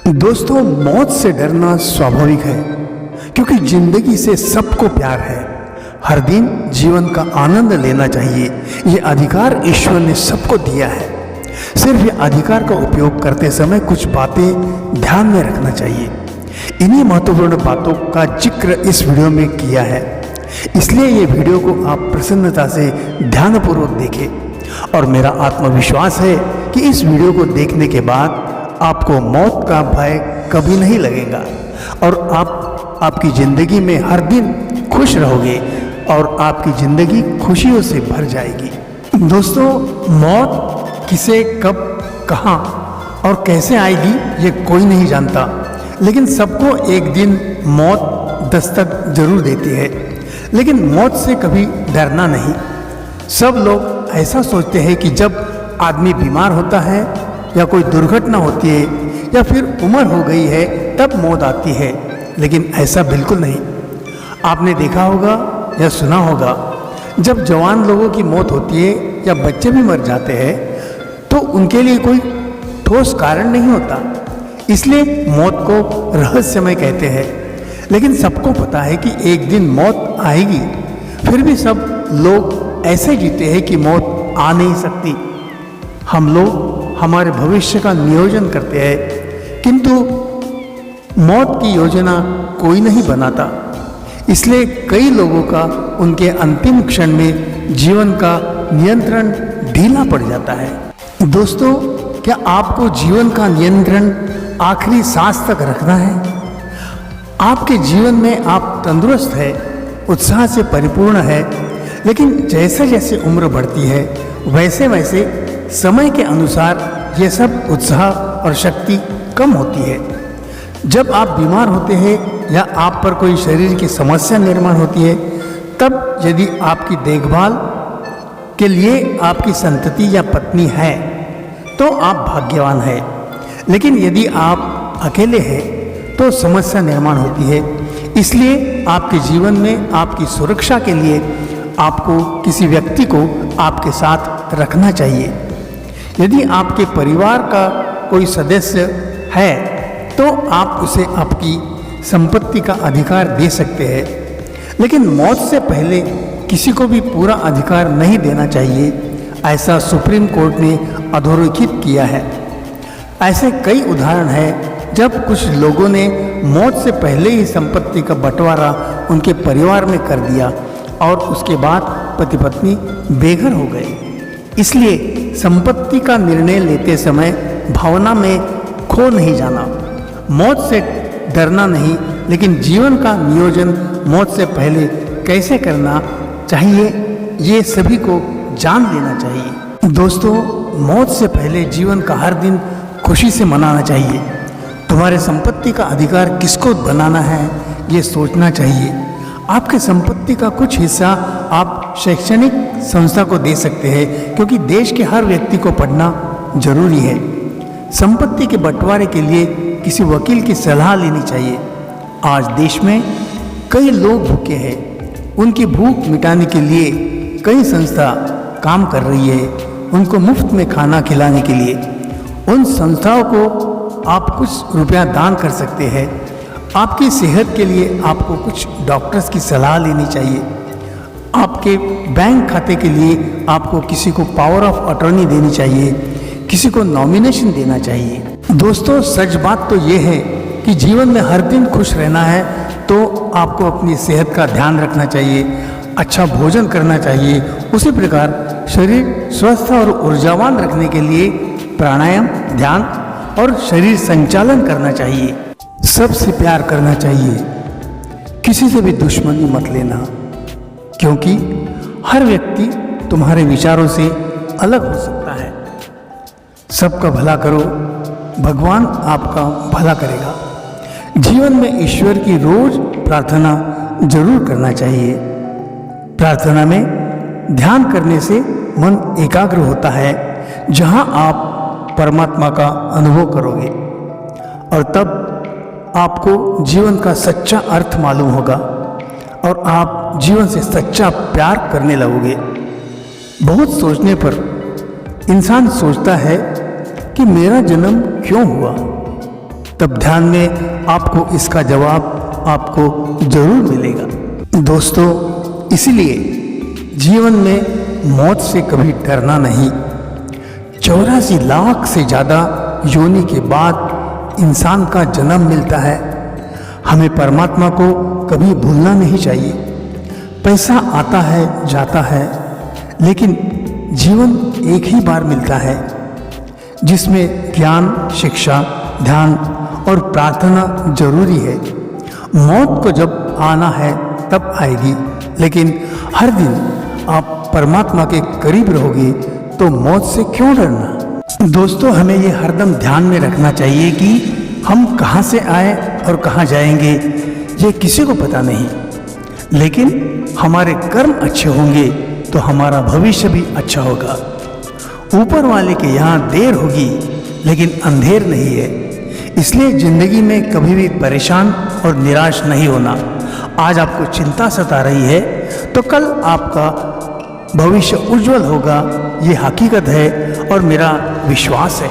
दोस्तों, मौत से डरना स्वाभाविक है क्योंकि जिंदगी से सबको प्यार है। हर दिन जीवन का आनंद लेना चाहिए, ये अधिकार ईश्वर ने सबको दिया है। सिर्फ ये अधिकार का उपयोग करते समय कुछ बातें ध्यान में रखना चाहिए। इन्हीं महत्वपूर्ण बातों का जिक्र इस वीडियो में किया है, इसलिए ये वीडियो को आप प्रसन्नता से ध्यानपूर्वक देखें। और मेरा आत्मविश्वास है कि इस वीडियो को देखने के बाद आपको मौत का भय कभी नहीं लगेगा और आप आपकी ज़िंदगी में हर दिन खुश रहोगे और आपकी ज़िंदगी खुशियों से भर जाएगी। दोस्तों, मौत किसे, कब, कहाँ और कैसे आएगी ये कोई नहीं जानता, लेकिन सबको एक दिन मौत दस्तक जरूर देती है। लेकिन मौत से कभी डरना नहीं। सब लोग ऐसा सोचते हैं कि जब आदमी बीमार होता है या कोई दुर्घटना होती है या फिर उम्र हो गई है तब मौत आती है, लेकिन ऐसा बिल्कुल नहीं। आपने देखा होगा या सुना होगा, जब जवान लोगों की मौत होती है या बच्चे भी मर जाते हैं तो उनके लिए कोई ठोस कारण नहीं होता, इसलिए मौत को रहस्यमय कहते हैं। लेकिन सबको पता है कि एक दिन मौत आएगी, फिर भी सब लोग ऐसे जीते हैं कि मौत आ नहीं सकती। हम लोग हमारे भविष्य का नियोजन करते हैं, किंतु मौत की योजना कोई नहीं बनाता। इसलिए कई लोगों का उनके अंतिम क्षण में जीवन का नियंत्रण ढीला पड़ जाता है। दोस्तों, क्या आपको जीवन का नियंत्रण आखिरी सांस तक रखना है? आपके जीवन में आप तंदुरुस्त है, उत्साह से परिपूर्ण है, लेकिन जैसे जैसे उम्र बढ़ती है वैसे वैसे समय के अनुसार ये सब उत्साह और शक्ति कम होती है। जब आप बीमार होते हैं या आप पर कोई शरीर की समस्या निर्माण होती है, तब यदि आपकी देखभाल के लिए आपकी संतति या पत्नी है तो आप भाग्यवान हैं। लेकिन यदि आप अकेले हैं तो समस्या निर्माण होती है। इसलिए आपके जीवन में आपकी सुरक्षा के लिए आपको किसी व्यक्ति को आपके साथ रखना चाहिए। यदि आपके परिवार का कोई सदस्य है तो आप उसे आपकी संपत्ति का अधिकार दे सकते हैं, लेकिन मौत से पहले किसी को भी पूरा अधिकार नहीं देना चाहिए, ऐसा सुप्रीम कोर्ट ने अधोरेखित किया है। ऐसे कई उदाहरण हैं जब कुछ लोगों ने मौत से पहले ही संपत्ति का बंटवारा उनके परिवार में कर दिया और उसके बाद पति पत्नी बेघर हो गए। इसलिए संपत्ति का निर्णय लेते समय भावना में खो नहीं जाना। मौत से डरना नहीं, लेकिन जीवन का नियोजन मौत से पहले कैसे करना चाहिए ये सभी को जान लेना चाहिए। दोस्तों, मौत से पहले जीवन का हर दिन खुशी से मनाना चाहिए। तुम्हारे संपत्ति का अधिकार किसको बनाना है ये सोचना चाहिए। आपके संपत्ति का कुछ हिस्सा आप शैक्षणिक संस्था को दे सकते हैं, क्योंकि देश के हर व्यक्ति को पढ़ना जरूरी है। संपत्ति के बंटवारे के लिए किसी वकील की सलाह लेनी चाहिए। आज देश में कई लोग भूखे हैं, उनकी भूख मिटाने के लिए कई संस्था काम कर रही है, उनको मुफ्त में खाना खिलाने के लिए। उन संस्थाओं को आप कुछ रुपया दान कर सकते हैं। आपकी सेहत के लिए आपको कुछ डॉक्टर्स की सलाह लेनी चाहिए। आपके बैंक खाते के लिए आपको किसी को पावर ऑफ अटॉर्नी देनी चाहिए, किसी को नॉमिनेशन देना चाहिए। दोस्तों, सच बात तो ये है कि जीवन में हर दिन खुश रहना है तो आपको अपनी सेहत का ध्यान रखना चाहिए, अच्छा भोजन करना चाहिए। उसी प्रकार शरीर स्वस्थ और ऊर्जावान रखने के लिए प्राणायाम, ध्यान और शरीर संचालन करना चाहिए। सबसे प्यार करना चाहिए, किसी से भी दुश्मनी मत लेना, क्योंकि हर व्यक्ति तुम्हारे विचारों से अलग हो सकता है। सबका भला करो, भगवान आपका भला करेगा। जीवन में ईश्वर की रोज प्रार्थना जरूर करना चाहिए। प्रार्थना में ध्यान करने से मन एकाग्र होता है, जहां आप परमात्मा का अनुभव करोगे और तब आपको जीवन का सच्चा अर्थ मालूम होगा और आप जीवन से सच्चा प्यार करने लगोगे। बहुत सोचने पर इंसान सोचता है कि मेरा जन्म क्यों हुआ, तब ध्यान में आपको इसका जवाब आपको जरूर मिलेगा। दोस्तों, इसलिए जीवन में मौत से कभी डरना नहीं। 84 लाख से ज़्यादा योनि के बाद इंसान का जन्म मिलता है। हमें परमात्मा को कभी भूलना नहीं चाहिए। पैसा आता है जाता है, लेकिन जीवन एक ही बार मिलता है, जिसमें ज्ञान, शिक्षा, ध्यान और प्रार्थना जरूरी है। मौत को जब आना है तब आएगी, लेकिन हर दिन आप परमात्मा के करीब रहोगे तो मौत से क्यों डरना। दोस्तों, हमें ये हरदम ध्यान में रखना चाहिए कि हम कहाँ से आए और कहाँ जाएंगे ये किसी को पता नहीं, लेकिन हमारे कर्म अच्छे होंगे तो हमारा भविष्य भी अच्छा होगा। ऊपर वाले के यहाँ देर होगी लेकिन अंधेर नहीं है। इसलिए जिंदगी में कभी भी परेशान और निराश नहीं होना। आज आपको चिंता सता रही है तो कल आपका भविष्य उज्जवल होगा, ये हकीकत है और मेरा विश्वास है।